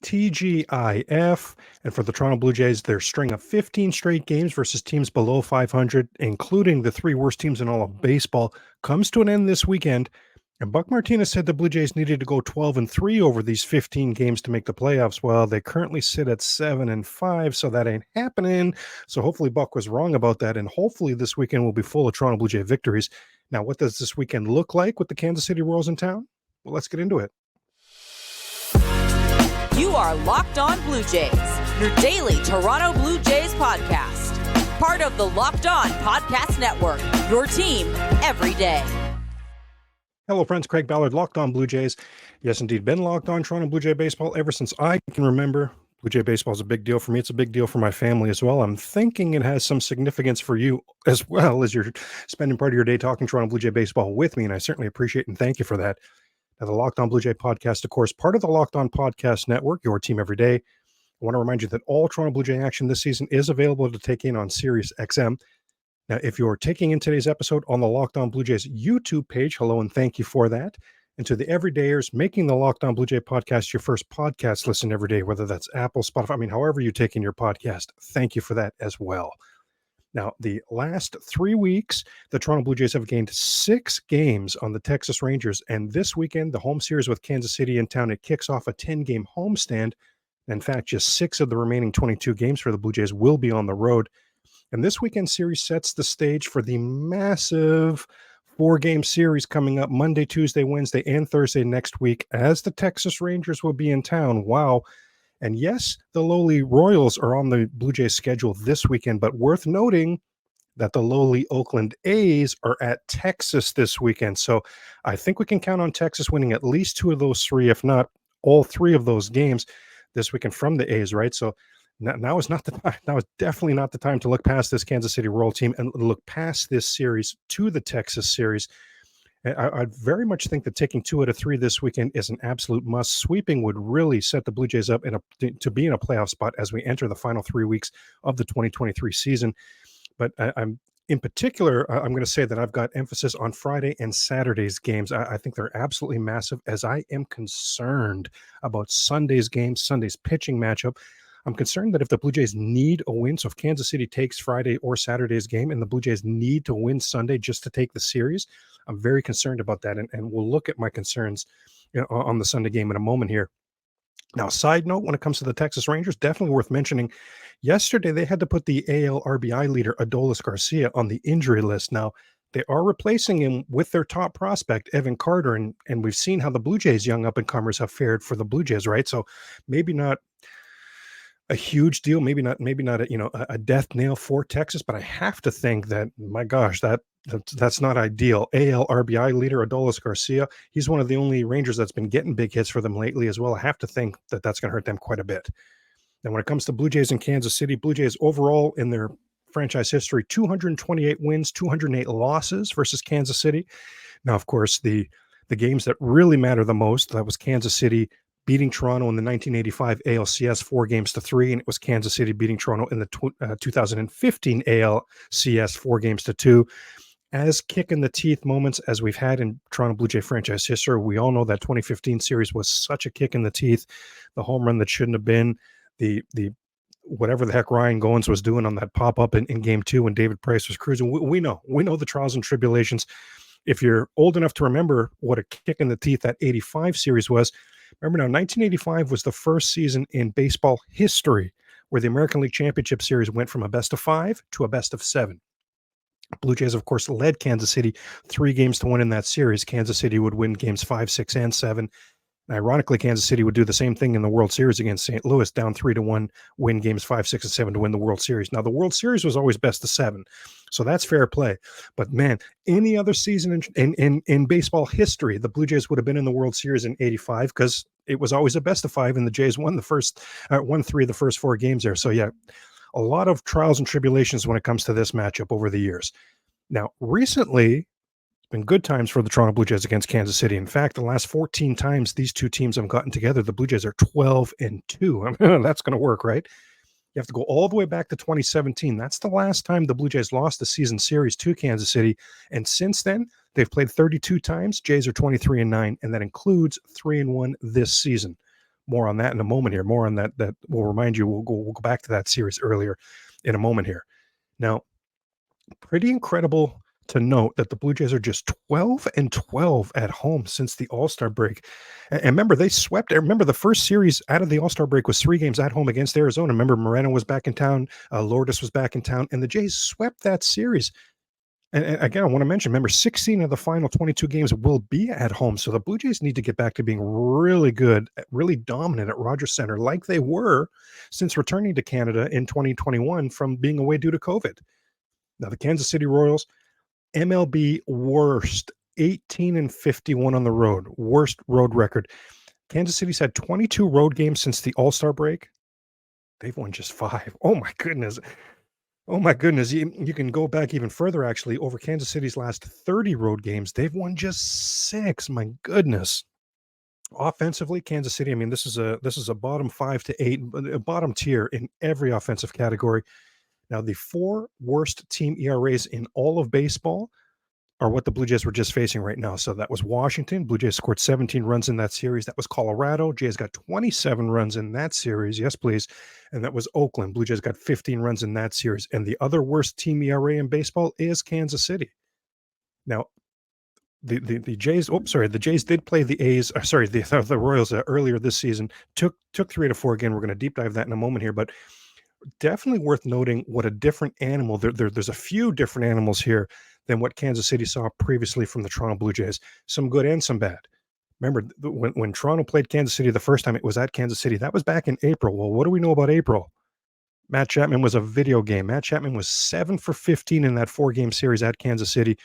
TGIF. And for the Toronto Blue Jays, their string of 15 straight games versus teams below 500, including the three worst teams in all of baseball, comes to an end this weekend. And Buck Martinez said the Blue Jays needed to go 12-3 over these 15 games to make the playoffs. Well, they currently sit at 7-5, so that ain't happening. So hopefully Buck was wrong about that, and hopefully this weekend will be full of Toronto Blue Jay victories. Now, what does this weekend look like with the Kansas City Royals in town? Well, let's get into it. You are Locked On Blue Jays, your daily Toronto Blue Jays podcast. Part of the Locked On Podcast Network, your team every day. Hello, friends. Craig Ballard, Locked On Blue Jays. Yes, indeed, been locked on Toronto Blue Jay baseball ever since I can remember. Blue Jay baseball is a big deal for me. It's a big deal for my family as well. I'm thinking it has some significance for you as well, as you're spending part of your day talking Toronto Blue Jay baseball with me, and I certainly appreciate and thank you for that. Now, the Locked On Blue Jay podcast, of course, part of the Locked On Podcast Network, your team every day. I want to remind you that all Toronto Blue Jay action this season is available to take in on Sirius XM. Now, if you're taking in today's episode on the Locked On Blue Jays YouTube page, hello and thank you for that. And to the everydayers making the Locked On Blue Jay podcast your first podcast listen every day, whether that's Apple, Spotify, however you take in your podcast, thank you for that as well. Now, the last 3 weeks, the Toronto Blue Jays have gained 6 games on the Texas Rangers. And this weekend, the home series with Kansas City in town, it kicks off a 10-game homestand. In fact, just 6 of the remaining 22 games for the Blue Jays will be on the road. And this weekend series sets the stage for the massive 4-game series coming up Monday, Tuesday, Wednesday, and Thursday next week as the Texas Rangers will be in town. Wow. And yes, the lowly Royals are on the Blue Jays schedule this weekend, but worth noting that the lowly Oakland A's are at Texas this weekend. So I think we can count on Texas winning at least 2 of those 3, if not all 3 of those games this weekend from the A's, right? So now is not the time. Now is definitely not the time to look past this Kansas City Royal team and look past this series to the Texas series. I very much think that taking 2 out of 3 this weekend is an absolute must. Sweeping would really set the Blue Jays up to be in a playoff spot as we enter the final 3 weeks of the 2023 season. But I'm in particular, I'm going to say that I've got emphasis on Friday and Saturday's games. I think they're absolutely massive, as I am concerned about Sunday's game, Sunday's pitching matchup. I'm concerned that if the Blue Jays need a win, so if Kansas City takes Friday or Saturday's game and the Blue Jays need to win Sunday just to take the series, I'm very concerned about that. And we'll look at my concerns on the Sunday game in a moment here. Now, side note, when it comes to the Texas Rangers, definitely worth mentioning, yesterday they had to put the AL RBI leader, Adolis Garcia, on the injury list. Now, they are replacing him with their top prospect, Evan Carter, and we've seen how the Blue Jays' young up-and-comers have fared for the Blue Jays, right? So maybe not a huge deal, maybe not a death nail for Texas, but I have to think that, my gosh, that's not ideal. AL RBI leader Adolis Garcia, he's one of the only Rangers that's been getting big hits for them lately as well. I have to think that that's going to hurt them quite a bit. And when it comes to Blue Jays in Kansas City, Blue Jays overall in their franchise history, 228 wins, 208 losses versus Kansas City. Now, of course, the games that really matter the most, that was Kansas City beating Toronto in the 1985 ALCS 4-3, and it was Kansas City beating Toronto in the 2015 ALCS 4-2. As kick-in-the-teeth moments as we've had in Toronto Blue Jay franchise history, we all know that 2015 series was such a kick in the teeth, the home run that shouldn't have been, the whatever the heck Ryan Goins was doing on that pop-up in Game 2 when David Price was cruising. We know the trials and tribulations. If you're old enough to remember what a kick in the teeth that 85 series was, remember now, 1985 was the first season in baseball history where the American League Championship Series went from a best-of-5 to a best-of-7. Blue Jays, of course, led Kansas City 3-1 in that series. Kansas City would win games 5, 6, and 7. And ironically, Kansas City would do the same thing in the World Series against St. Louis, down 3-1, win games 5, 6, and 7 to win the World Series. Now, the World Series was always best-of-7, so that's fair play. But man, any other season in baseball history, the Blue Jays would have been in the World Series in 85 because it was always a best-of-5, and the Jays won 3 of the first 4 games there. So yeah, a lot of trials and tribulations when it comes to this matchup over the years. Now, recently, been good times for the Toronto Blue Jays against Kansas City. In fact, the last 14 times these two teams have gotten together, the Blue Jays are 12-2. That's going to work, right? You have to go all the way back to 2017. That's the last time the Blue Jays lost the season series to Kansas City. And since then, they've played 32 times. Jays are 23-9, and that includes 3-1 this season. More on that in a moment here. More on that will remind you. We'll go back to that series earlier in a moment here. Now, pretty incredible to note that the Blue Jays are just 12-12 at home since the All-Star break. And remember, they swept. Remember, the first series out of the All-Star break was 3 games at home against Arizona. Remember, Moreno was back in town, Lourdes was back in town, and the Jays swept that series. And again, I want to mention, remember, 16 of the final 22 games will be at home. So the Blue Jays need to get back to being really good, really dominant at Rogers Center, like they were since returning to Canada in 2021 from being away due to COVID. Now, the Kansas City Royals, MLB worst, 18-51 on the road, worst road record. Kansas City's had 22 road games since the All-Star break. They've won just 5. Oh my goodness. Oh my goodness. You can go back even further, actually. Over Kansas City's last 30 road games, they've won just 6. My goodness. Offensively, Kansas City, I mean, this is a bottom 5 to 8, a bottom tier in every offensive category. Now, the 4 worst team ERAs in all of baseball are what the Blue Jays were just facing right now. So that was Washington. Blue Jays scored 17 runs in that series. That was Colorado. Jays got 27 runs in that series. Yes, please. And that was Oakland. Blue Jays got 15 runs in that series. And the other worst team ERA in baseball is Kansas City. Now, the Jays, the Jays did play the A's, the Royals earlier this season. Took 3 to 4 again. We're going to deep dive that in a moment here, but definitely worth noting what a different animal. There's a few different animals here than what Kansas City saw previously from the Toronto Blue Jays. Some good and some bad. Remember, when Toronto played Kansas City the first time, it was at Kansas City. That was back in April. Well, what do we know about April? Matt Chapman was a video game. Matt Chapman was 7 for 15 in that 4-game series at Kansas City.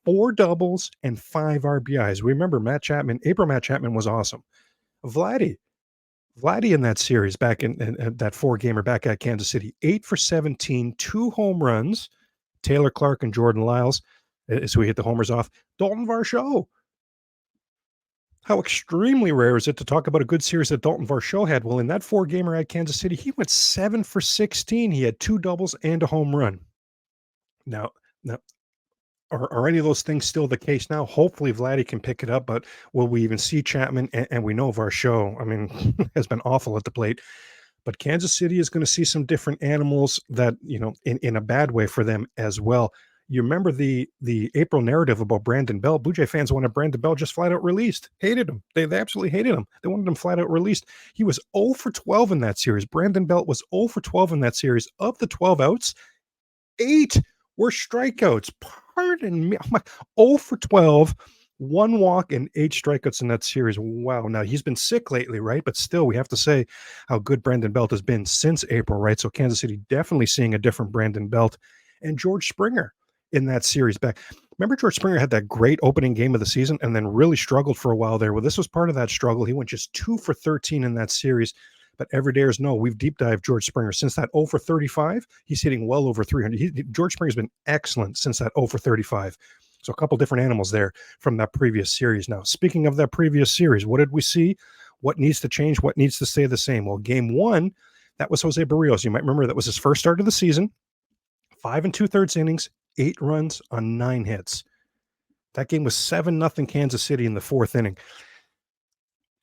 4 doubles and 5 RBIs. Remember, April Matt Chapman was awesome. Vladdy in that series back in that 4-gamer back at Kansas City, 8 for 17, 2 home runs. Taylor Clark and Jordan Lyles, as we hit the homers off. Dalton Varsho. How extremely rare is it to talk about a good series that Dalton Varsho had? Well, in that 4-gamer at Kansas City, he went 7 for 16. He had 2 doubles and a home run. Now, are any of those things still the case now? Hopefully Vladdy can pick it up, but will we even see Chapman? And we know Varsho, I mean, has been awful at the plate. But Kansas City is going to see some different animals that, in a bad way for them as well. You remember the April narrative about Brandon Belt. Blue Jay fans wanted Brandon Belt just flat out released. Hated him. They absolutely hated him. They wanted him flat out released. He was 0 for 12 in that series. Brandon Belt was 0 for 12 in that series. Of the 12 outs, 8 were strikeouts. Pardon me. I'm like 0 for 12. 1 walk and 8 strikeouts in that series. Wow. Now, he's been sick lately, right? But still, we have to say how good Brandon Belt has been since April, right? So Kansas City definitely seeing a different Brandon Belt. And George Springer in that series back. Remember, George Springer had that great opening game of the season and then really struggled for a while there. Well, this was part of that struggle. He went just 2 for 13 in that series. But everydayers know we've deep dived George Springer. Since that 0 for 35, he's hitting well over 300. George Springer's been excellent since that 0 for 35. So a couple different animals there from that previous series. Now, speaking of that previous series, what did we see? What needs to change? What needs to stay the same? Well, game 1, that was Jose Barrios. You might remember that was his first start of the season. 5 2/3 innings, 8 runs on 9 hits. That game was 7-0 Kansas City in the 4th inning.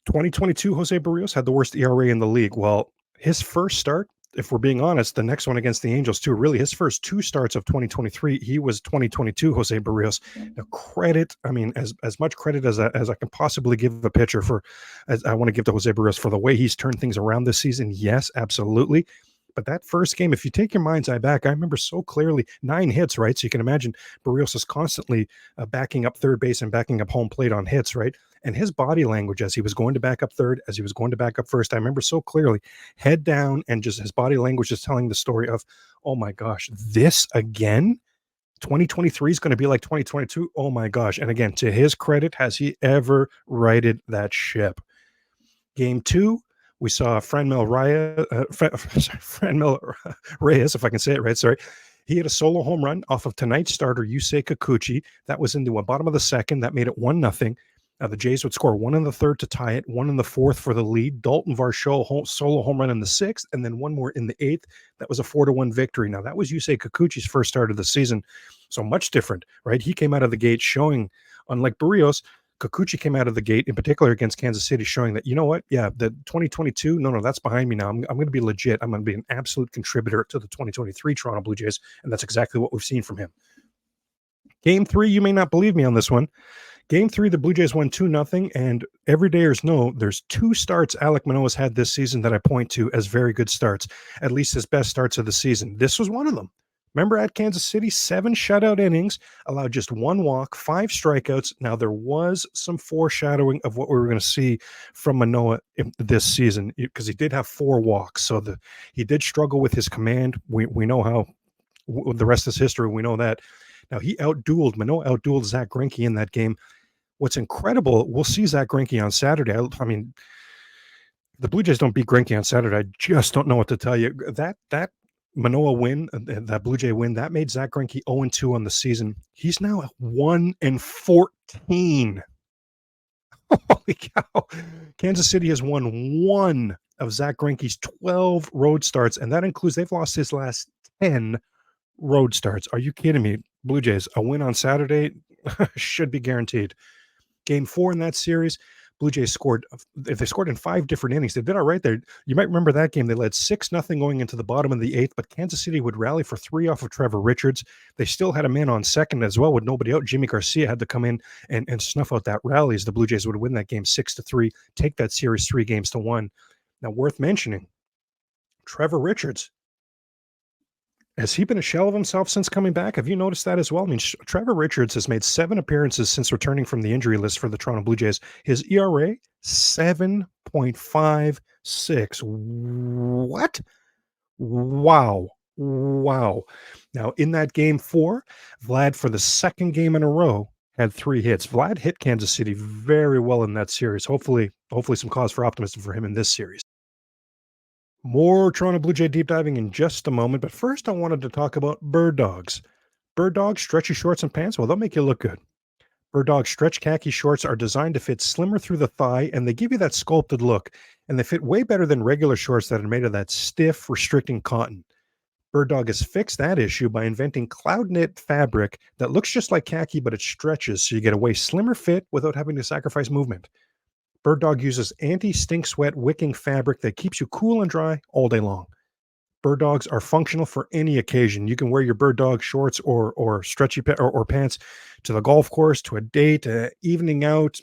2022, Jose Barrios had the worst ERA in the league. Well, his first start, if we're being honest, the next one against the Angels too, really his first 2 starts of 2023, he was 2022 Jose Barrios. Now credit, I mean, as much credit as I can possibly give a pitcher as I want to give to Jose Barrios for the way he's turned things around this season. Yes, absolutely. But that first game, if you take your mind's eye back, I remember so clearly 9 hits, right? So you can imagine Barrios is constantly backing up third base and backing up home plate on hits, right? And his body language as he was going to back up third, as he was going to back up first, I remember so clearly, head down, and just his body language is telling the story of, oh my gosh, this again? 2023 is going to be like 2022? Oh my gosh. And again, to his credit, has he ever righted that ship? Game 2, we saw Franmil Reyes, if I can say it right, sorry. He had a solo home run off of tonight's starter, Yusei Kikuchi. That was in the bottom of the 2nd. That made it 1-0. The Jays would score 1 in the 3rd to tie it, 1 in the 4th for the lead. Dalton Varsho solo home run in the 6th, and then 1 more in the 8th. That was a 4-1 victory. Now, that was Yusei Kikuchi's first start of the season, so much different, right? He came out of the gate showing, unlike Barrios, Kikuchi came out of the gate, in particular against Kansas City, showing that, you know what? Yeah, the 2022, no, that's behind me now. I'm going to be legit. I'm going to be an absolute contributor to the 2023 Toronto Blue Jays, and that's exactly what we've seen from him. Game 3, you may not believe me on this one. Game 3, the Blue Jays won 2-0, and everydayers know there's 2 starts Alek Manoah's had this season that I point to as very good starts, at least his best starts of the season. This was one of them. Remember at Kansas City, 7 shutout innings, allowed just 1 walk, 5 strikeouts. Now, there was some foreshadowing of what we were going to see from Manoah this season because he did have 4 walks. So he did struggle with his command. We know how the rest is history. We know that. Now, Manoah outdueled Zach Greinke in that game. What's incredible, we'll see Zach Greinke on Saturday. I mean, the Blue Jays don't beat Greinke on Saturday. I just don't know what to tell you. That Manoah win, that Blue Jay win, that made Zach Greinke 0-2 on the season. He's now at 1-14. Holy cow. Kansas City has won 1 of Zach Greinke's 12 road starts, and that includes, they've lost his last 10 road starts. Are you kidding me? Blue Jays, a win on Saturday should be guaranteed. Game 4 in that series, Blue Jays scored. If they scored in 5 different innings, they did all right there. You might remember that game. They led 6-0 going into the bottom of the 8th, but Kansas City would rally for 3 off of Trevor Richards. They still had a man on second as well with nobody out. Jimmy Garcia had to come in and snuff out that rally as the Blue Jays would win that game 6-3, take that series 3-1. Now, worth mentioning, Trevor Richards, has he been a shell of himself since coming back? Have you noticed that as well? I mean, Trevor Richards has made 7 appearances since returning from the injury list for the Toronto Blue Jays. His ERA, 7.56. What? Wow. Now, in that game 4, Vlad, for the second game in a row, had 3 hits. Vlad hit Kansas City very well in that series. Hopefully some cause for optimism for him in this series. More Toronto Blue Jay deep diving in just a moment, but first I wanted to talk about Bird Dogs. Bird Dogs stretchy shorts and pants, well, they'll make you look good. Bird Dog stretch khaki shorts are designed to fit slimmer through the thigh, and they give you that sculpted look, and they fit way better than regular shorts that are made of that stiff, restricting cotton. Bird Dog has fixed that issue by inventing cloud knit fabric that looks just like khaki, but it stretches so you get a way slimmer fit without having to sacrifice movement. Bird Dog uses anti-stink sweat wicking fabric that keeps you cool and dry all day long. Bird Dogs are functional for any occasion. You can wear your Bird Dog shorts or stretchy or pants to the golf course, to a date, evening out,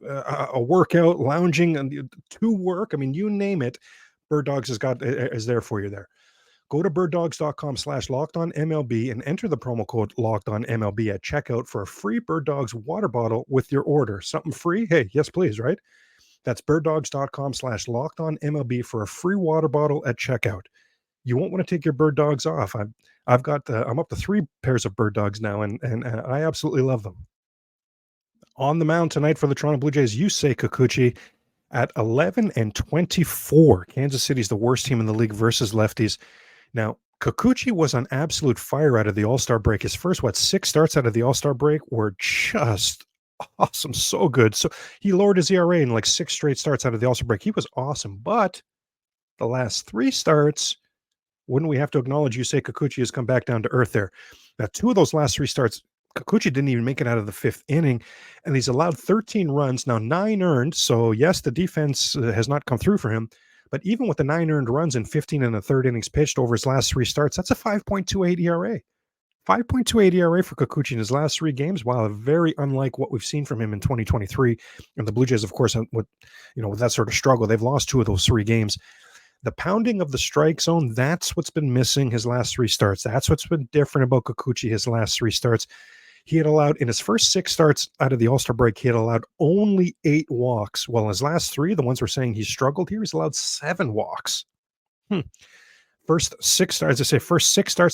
a workout, lounging, and to work. I mean, you name it, Bird Dogs is there for you there. Go to birddogs.com/lockedonmlb and enter the promo code lockedonmlb at checkout for a free Bird Dogs water bottle with your order. Something free? Hey, yes, please, right? That's birddogs.com/lockedonmlb for a free water bottle at checkout. You won't want to take your Bird Dogs off. I'm up to 3 pairs of Bird Dogs now, and I absolutely love them. On the mound tonight for the Toronto Blue Jays, Yusei Kikuchi at 11-24. Kansas City's the worst team in the league versus lefties. Now, Kikuchi was on absolute fire out of the All-Star break. His first, 6 starts out of the All-Star break were just awesome, so good. So he lowered his ERA in 6 straight starts out of the All-Star break. He was awesome, but the last 3 starts, wouldn't we have to acknowledge Yusei Kikuchi has come back down to earth there? Now, 2 of those last 3 starts, Kikuchi didn't even make it out of the 5th inning, and he's allowed 13 runs, now 9 earned. So yes, the defense has not come through for him, but even with the 9 earned runs and 15 and a third innings pitched over his last 3 starts, that's a 5.28 ERA. 5.28 ERA for Kikuchi in his last 3 games. Wow, very unlike what we've seen from him in 2023. And the Blue Jays, of course, with that sort of struggle, they've lost 2 of those 3 games. The pounding of the strike zone, that's what's been missing his last 3 starts. That's what's been different about Kikuchi his last 3 starts. He had allowed, in his first 6 starts out of the All-Star break, he had allowed only 8 walks. Well, in his last 3, the ones we're saying he struggled here, he's allowed 7 walks. First 6 starts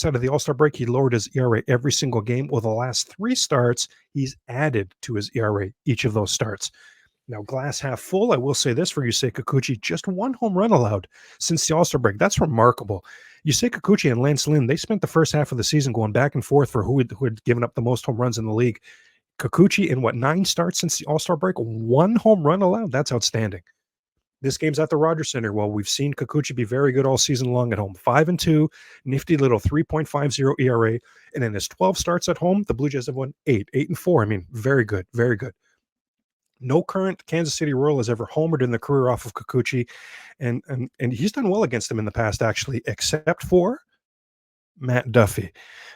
out of the All-Star break, he lowered his ERA every single game. Well, the last 3 starts, he's added to his ERA each of those starts. Now, glass half full, I will say this for Yusei Kikuchi, just 1 home run allowed since the All-Star break. That's remarkable. Yusei Kikuchi and Lance Lynn, they spent the first half of the season going back and forth for who had given up the most home runs in the league. Kikuchi, in 9 starts since the All-Star break, 1 home run allowed. That's outstanding. This game's at the Rogers Center. Well, we've seen Kikuchi be very good all season long at home. 5-2, nifty little 3.50 ERA. And in his 12 starts at home, the Blue Jays have won 8-4. I mean, very good, very good. No current Kansas City Royal has ever homered in their career off of Kikuchi, and he's done well against them in the past, actually, except for Matt Duffy.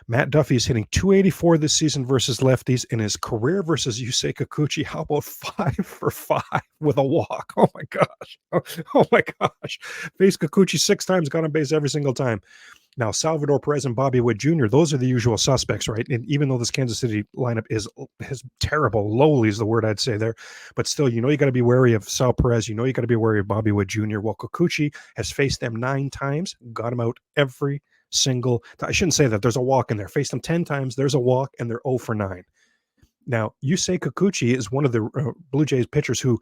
Matt Duffy is hitting 284 this season versus lefties. In his career versus Yusei Kikuchi, how about 5-for-5 with a walk? Oh my gosh. Oh my gosh. Faced Kikuchi 6 times, got on base every single time. Now, Salvador Perez and Bobby Witt Jr., those are the usual suspects, right? And even though this Kansas City lineup is terrible, lowly is the word I'd say there, but still, you got to be wary of Sal Perez. You got to be wary of Bobby Witt Jr. Well, Kikuchi has faced them 9 times, got him out every single time. I shouldn't say that. There's a walk in there. Faced them 10 times, there's a walk, and they're 0 for 9. Now, Yusei Kikuchi is one of the Blue Jays pitchers who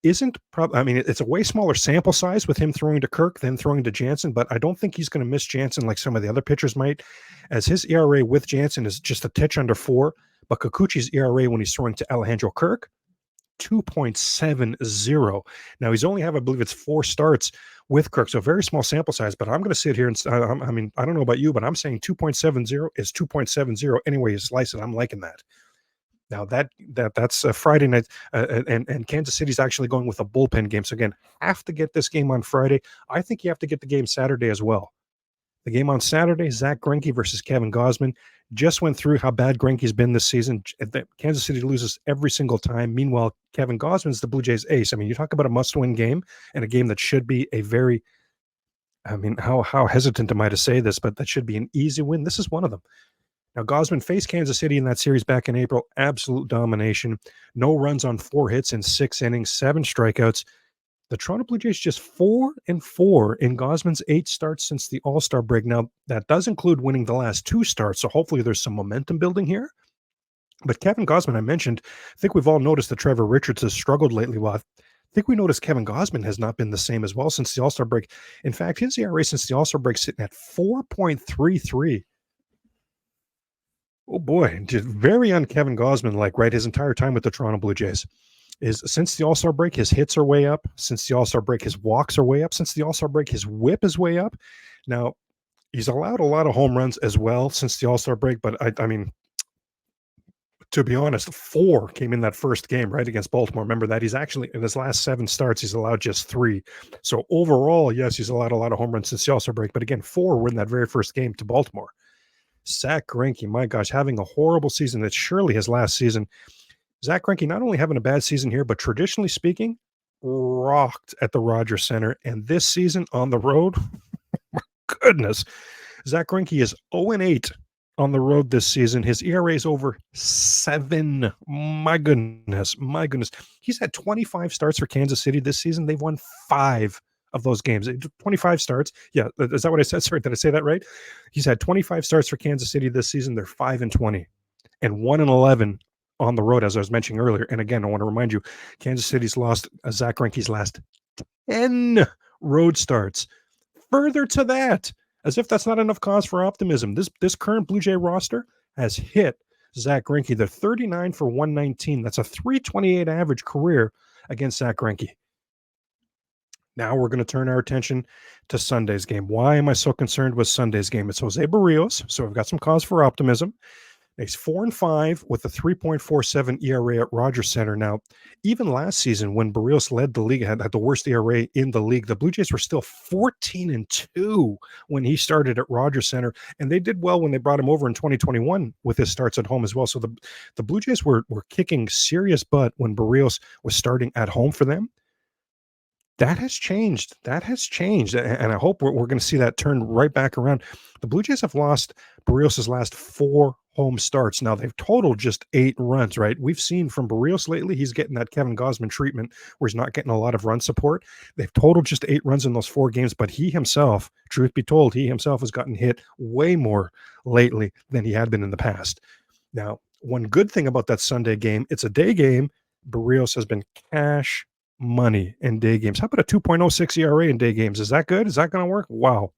isn't I mean, it's a way smaller sample size with him throwing to Kirk than throwing to Jansen, but I don't think he's going to miss Jansen like some of the other pitchers might, as his ERA with Jansen is just a titch under 4, but Kikuchi's ERA when he's throwing to Alejandro Kirk, 2.70. Now, he's only have, I believe it's 4 starts with Kirk, so very small sample size, but I'm going to sit here and, I mean, I don't know about you, but I'm saying 2.70 is 2.70 anyway you slice it. I'm liking that. Now that's a Friday night, and Kansas City's actually going with a bullpen game. So again, have to get this game on Friday. I think you have to get the game Saturday as well. The game on Saturday, Zach Greinke versus Kevin Gausman. Just went through how bad Greinke's been this season. Kansas City loses every single time. Meanwhile, Kevin Gausman's the Blue Jays ace. I mean, you talk about a must-win game and a game that should be a very, I mean, how hesitant am I to say this, but that should be an easy win. This is one of them. Now, Gausman faced Kansas City in that series back in April. Absolute domination. No runs on 4 hits in 6 innings, 7 strikeouts. The Toronto Blue Jays just 4-4 in Gausman's 8 starts since the All-Star break. Now, that does include winning the last 2 starts, so hopefully there's some momentum building here. But Kevin Gausman, I mentioned, I think we've all noticed that Trevor Richards has struggled lately. Well, I think we noticed Kevin Gausman has not been the same as well since the All-Star break. In fact, his ERA since the All-Star break sitting at 4.33. Oh boy, just very un-Kevin Gausman-like, right? His entire time with the Toronto Blue Jays is since the All-Star break, his hits are way up. Since the All-Star break, his walks are way up. Since the All-Star break, his whip is way up. Now, he's allowed a lot of home runs as well since the All-Star break, but I mean, to be honest, 4 came in that first game, right, against Baltimore. Remember that? He's actually, in his last 7 starts, he's allowed just 3. So overall, yes, he's allowed a lot of home runs since the All-Star break, but again, 4 were in that very first game to Baltimore. Zach Greinke, my gosh, having a horrible season. It's surely his last season. Zach Greinke not only having a bad season here, but traditionally speaking, rocked at the Rogers Center. And this season on the road, my goodness, Zach Greinke is 0-8 on the road this season. His ERA is over 7. My goodness. He's had 25 starts for Kansas City this season. They've won 5 of those games. 25 starts. Yeah, is that what I said? Sorry, did I say that right? He's had 25 starts for Kansas City this season. They're 5-20 and 1-11 on the road, as I was mentioning earlier. And again, I want to remind you, Kansas City's lost Zach Greinke's last 10 road starts. Further to that, as if that's not enough cause for optimism, this current Blue Jay roster has hit Zach Greinke. They're 39 for 119. That's a 328 average career against Zach Greinke. Now we're going to turn our attention to Sunday's game. Why am I so concerned with Sunday's game? It's Jose Barrios, so we've got some cause for optimism. He's 4-5 with a 3.47 ERA at Rogers Center. Now, even last season when Barrios led the league, had the worst ERA in the league, the Blue Jays were still 14-2 when he started at Rogers Center, and they did well when they brought him over in 2021 with his starts at home as well. So the Blue Jays were kicking serious butt when Barrios was starting at home for them. That has changed. And I hope we're going to see that turn right back around. The Blue Jays have lost Barrios' last 4 home starts. Now, they've totaled just 8 runs, right? We've seen from Barrios lately, he's getting that Kevin Gausman treatment where he's not getting a lot of run support. They've totaled just 8 runs in those 4 games, but he himself, truth be told, he himself has gotten hit way more lately than he had been in the past. Now, one good thing about that Sunday game, it's a day game. Barrios has been cash money in day games. How about a 2.06 ERA in day games? Is that good? Is that going to work? Wow.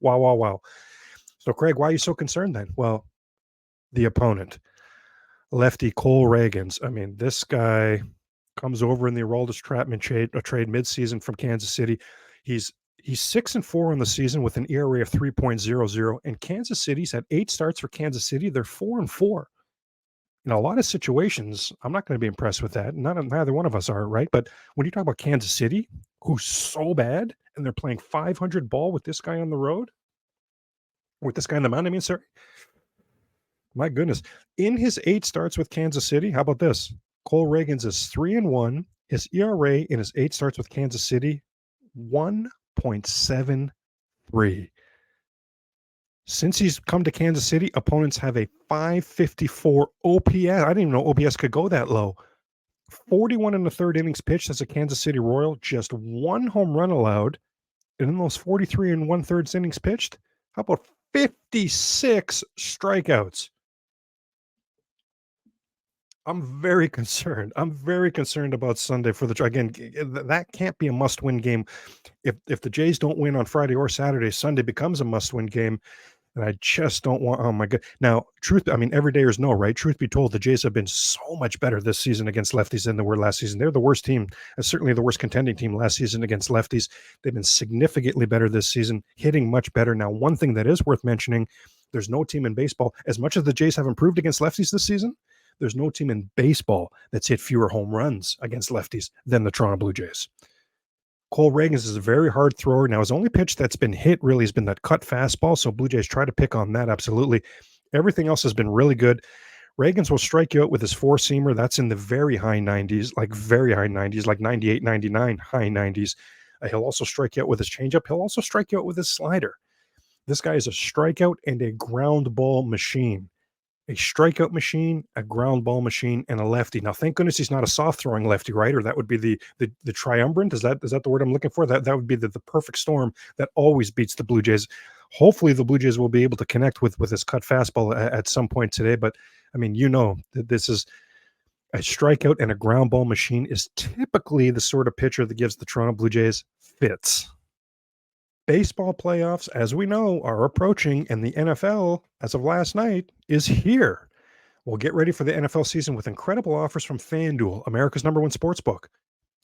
So, Craig, why are you so concerned then? Well, the opponent, lefty Cole Reagans. I mean, this guy comes over in the Aroldis Chapman trade midseason from Kansas City. He's 6-4 on the season with an ERA of 3.00. And Kansas City's had 8 starts for Kansas City. They're 4-4. In a lot of situations, I'm not going to be impressed with that. Neither one of us are, right? But when you talk about Kansas City, who's so bad, and they're playing 500 ball with this guy on the road, with this guy on the mound, I mean, sir, my goodness. In his 8 starts with Kansas City, how about this? Cole Reagans is 3-1. His ERA in his 8 starts with Kansas City, 1.73. Since he's come to Kansas City, opponents have a 554 OPS. I didn't even know OPS could go that low. 41 in the third innings pitched as a Kansas City Royal, just 1 home run allowed. And in those 43 and 1/3 innings pitched, how about 56 strikeouts? I'm very concerned. I'm very concerned about Sunday for the again. That can't be a must-win game. If the Jays don't win on Friday or Saturday, Sunday becomes a must-win game. And I just don't want. Oh my god! Now, every dayers know, right? Truth be told, the Jays have been so much better this season against lefties than they were last season. They're the worst team, certainly the worst contending team last season against lefties. They've been significantly better this season, hitting much better. Now, one thing that is worth mentioning: there's no team in baseball, as much as the Jays have improved against lefties this season. There's no team in baseball that's hit fewer home runs against lefties than the Toronto Blue Jays. Cole Reagans is a very hard thrower. Now, his only pitch that's been hit really has been that cut fastball, so Blue Jays try to pick on that, absolutely. Everything else has been really good. Reagans will strike you out with his four-seamer. That's in the very high 90s, like very high 90s, like 98, 99, high 90s. He'll also strike you out with his changeup. He'll also strike you out with his slider. This guy is a strikeout and a ground ball machine. A strikeout machine, a ground ball machine, and a lefty. Now, thank goodness he's not a soft throwing lefty, right? Or that would be the triumvirate. Is that the word I'm looking for? That would be the perfect storm that always beats the Blue Jays. Hopefully, the Blue Jays will be able to connect with his cut fastball at some point today. But that this is a strikeout and a ground ball machine is typically the sort of pitcher that gives the Toronto Blue Jays fits. Baseball playoffs, as we know, are approaching, and the NFL, as of last night, is here. Well, get ready for the NFL season with incredible offers from FanDuel, America's #1 sportsbook.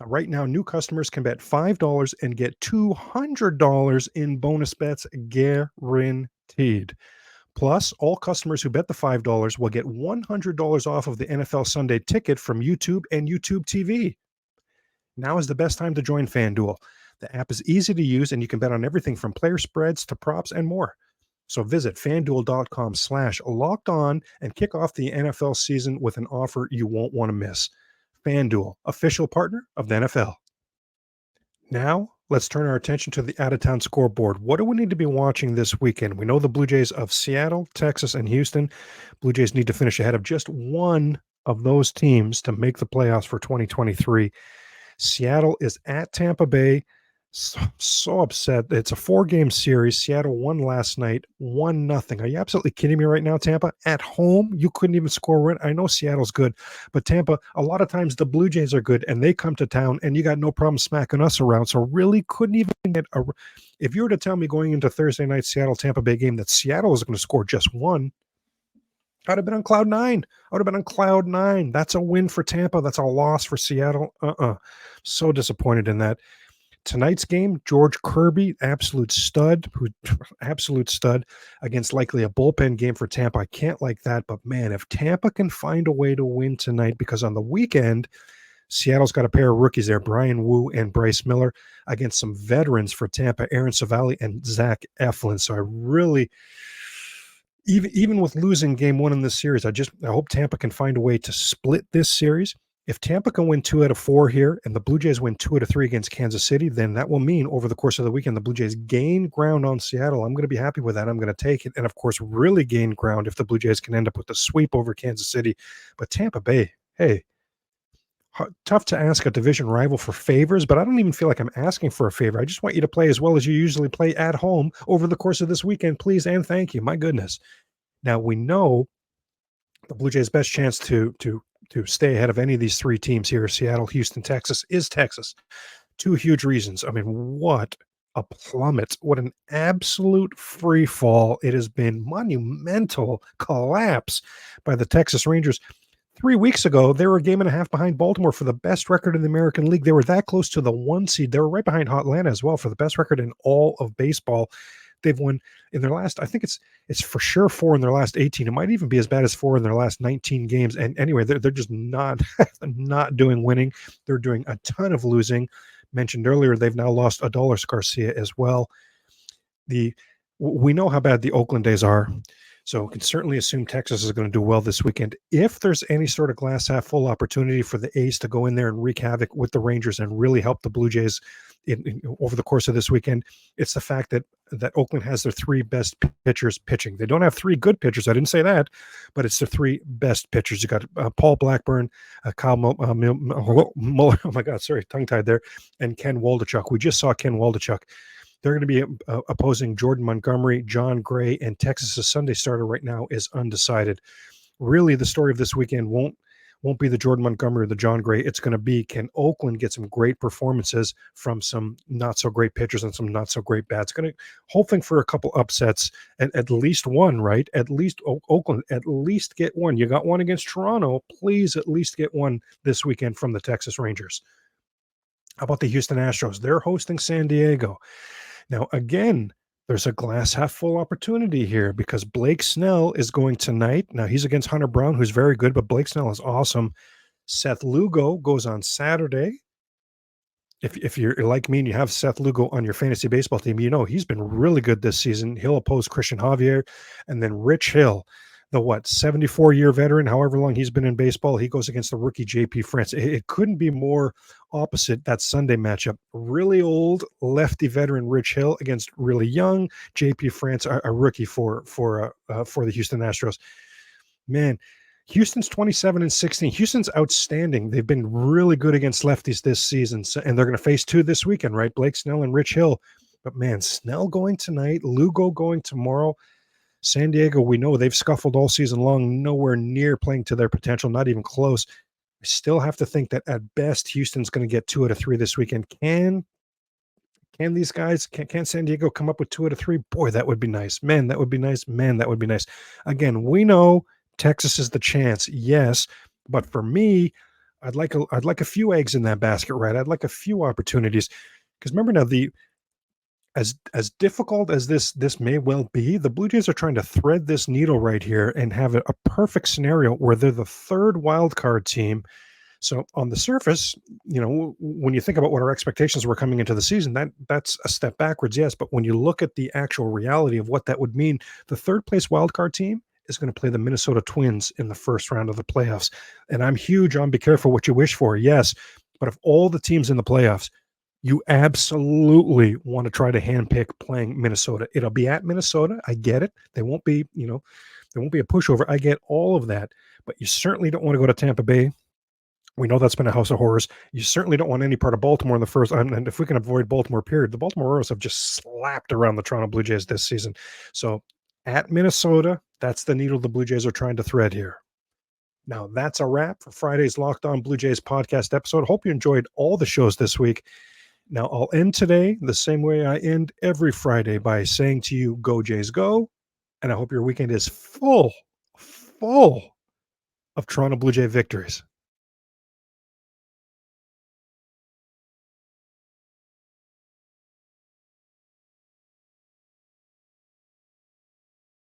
Right now, new customers can bet $5 and get $200 in bonus bets guaranteed. Plus, all customers who bet the $5 will get $100 off of the NFL Sunday ticket from YouTube and YouTube TV. Now is the best time to join FanDuel. The app is easy to use, and you can bet on everything from player spreads to props and more. So visit FanDuel.com/lockedon and kick off the NFL season with an offer you won't want to miss. FanDuel, official partner of the NFL. Now, let's turn our attention to the out-of-town scoreboard. What do we need to be watching this weekend? We know the Blue Jays of Seattle, Texas, and Houston. Blue Jays need to finish ahead of just one of those teams to make the playoffs for 2023. Seattle is at Tampa Bay. So upset. It's a 4-game series. Seattle won last night, 1-0. Are you absolutely kidding me right now, Tampa? At home, you couldn't even score one. I know Seattle's good, but Tampa, a lot of times the Blue Jays are good, and they come to town, and you got no problem smacking us around. So really couldn't even get a. If you were to tell me going into Thursday night Seattle-Tampa Bay game that Seattle was going to score just one, I'd have been on cloud nine. That's a win for Tampa. That's a loss for Seattle. So disappointed in that. Tonight's game, George Kirby, absolute stud against likely a bullpen game for Tampa. I can't like that, but man, if Tampa can find a way to win tonight, because on the weekend, Seattle's got a pair of rookies there, Brian Wu and Bryce Miller, against some veterans for Tampa, Aaron Savali and Zach Eflin. So I really, even with losing game 1 in this series, I hope Tampa can find a way to split this series. If Tampa can win 2 out of 4 here and the Blue Jays win 2 out of 3 against Kansas City, then that will mean over the course of the weekend, the Blue Jays gain ground on Seattle. I'm going to be happy with that. I'm going to take it. And of course, really gain ground if the Blue Jays can end up with a sweep over Kansas City. But Tampa Bay, hey, tough to ask a division rival for favors, but I don't even feel like I'm asking for a favor. I just want you to play as well as you usually play at home over the course of this weekend, please and thank you. My goodness. Now, we know the Blue Jays' best chance to stay ahead of any of these 3 teams here, Seattle, Houston, Texas, is Texas. 2 huge reasons. I mean, what a plummet. What an absolute free fall. It has been monumental collapse by the Texas Rangers. 3 weeks ago, they were a game and a half behind Baltimore for the best record in the American League. They were that close to the 1 seed. They were right behind Atlanta as well for the best record in all of baseball. they've won in their last, I think it's for sure 4 in their last 18. It might even be as bad as 4 in their last 19 games. And anyway, they're just not not doing winning. They're doing a ton of losing. Mentioned earlier, they've now lost Adolis Garcia as well. We know how bad the Oakland days are, so we can certainly assume Texas is going to do well this weekend. If there's any sort of glass half full opportunity for the A's to go in there and wreak havoc with the Rangers and really help the Blue Jays over the course of this weekend, it's the fact that Oakland has their 3 best pitchers pitching. They don't have 3 good pitchers. I didn't say that, but it's the 3 best pitchers. You got Paul Blackburn, Kyle Muller. Oh my God, sorry, tongue tied there, and Ken Waldachuk. We just saw Ken Waldachuk. They're going to be opposing Jordan Montgomery, John Gray, and Texas's Sunday starter right now is undecided. Really, the story of this weekend won't be the Jordan Montgomery or the John Gray. It's going to be, can Oakland get some great performances from some not so great pitchers and some not so great bats? Going to hoping for a couple upsets and at least one, right? At least Oakland, at least get one. You got one against Toronto. Please at least get one this weekend from the Texas Rangers. How about the Houston Astros? They're hosting San Diego. Now, again, there's a glass half full opportunity here because Blake Snell is going tonight. Now, he's against Hunter Brown, who's very good, but Blake Snell is awesome. Seth Lugo goes on Saturday. If you're like me and you have Seth Lugo on your fantasy baseball team, you know he's been really good this season. He'll oppose Christian Javier. And then Rich Hill, the 74-year veteran, however long he's been in baseball, he goes against the rookie JP France. It couldn't be more opposite, that Sunday matchup. Really old lefty veteran Rich Hill against really young JP France, a rookie for the Houston Astros. Man, Houston's 27-16. Houston's outstanding. They've been really good against lefties this season, and they're going to face 2 this weekend, right? Blake Snell and Rich Hill. But man, Snell going tonight, Lugo going tomorrow. San Diego, we know they've scuffled all season long, nowhere near playing to their potential, not even close. I still have to think that at best Houston's going to get 2 out of 3 this weekend. Can these guys, can San Diego come up with 2 out of 3? Boy, that would be nice. Man, that would be nice. Man, that would be nice. Again, we know Texas is the chance, yes, but for me, I'd like a few eggs in that basket, right? I'd like a few opportunities. Because remember now, as difficult as this may well be, the Blue Jays are trying to thread this needle right here and have a perfect scenario where they're the 3rd wild card team. So on the surface, when you think about what our expectations were coming into the season, that's a step backwards, yes. But when you look at the actual reality of what that would mean, the 3rd place wild card team is going to play the Minnesota Twins in the first round of the playoffs. And I'm huge on be careful what you wish for, yes. But of all the teams in the playoffs, you absolutely want to try to handpick playing Minnesota. It'll be at Minnesota. I get it. They won't be, there won't be a pushover. I get all of that. But you certainly don't want to go to Tampa Bay. We know that's been a house of horrors. You certainly don't want any part of Baltimore in the first. And if we can avoid Baltimore, period, the Baltimore Orioles have just slapped around the Toronto Blue Jays this season. So at Minnesota, that's the needle the Blue Jays are trying to thread here. Now, that's a wrap for Friday's Locked On Blue Jays podcast episode. Hope you enjoyed all the shows this week. Now, I'll end today the same way I end every Friday by saying to you, go Jays, go. And I hope your weekend is full of Toronto Blue Jay victories.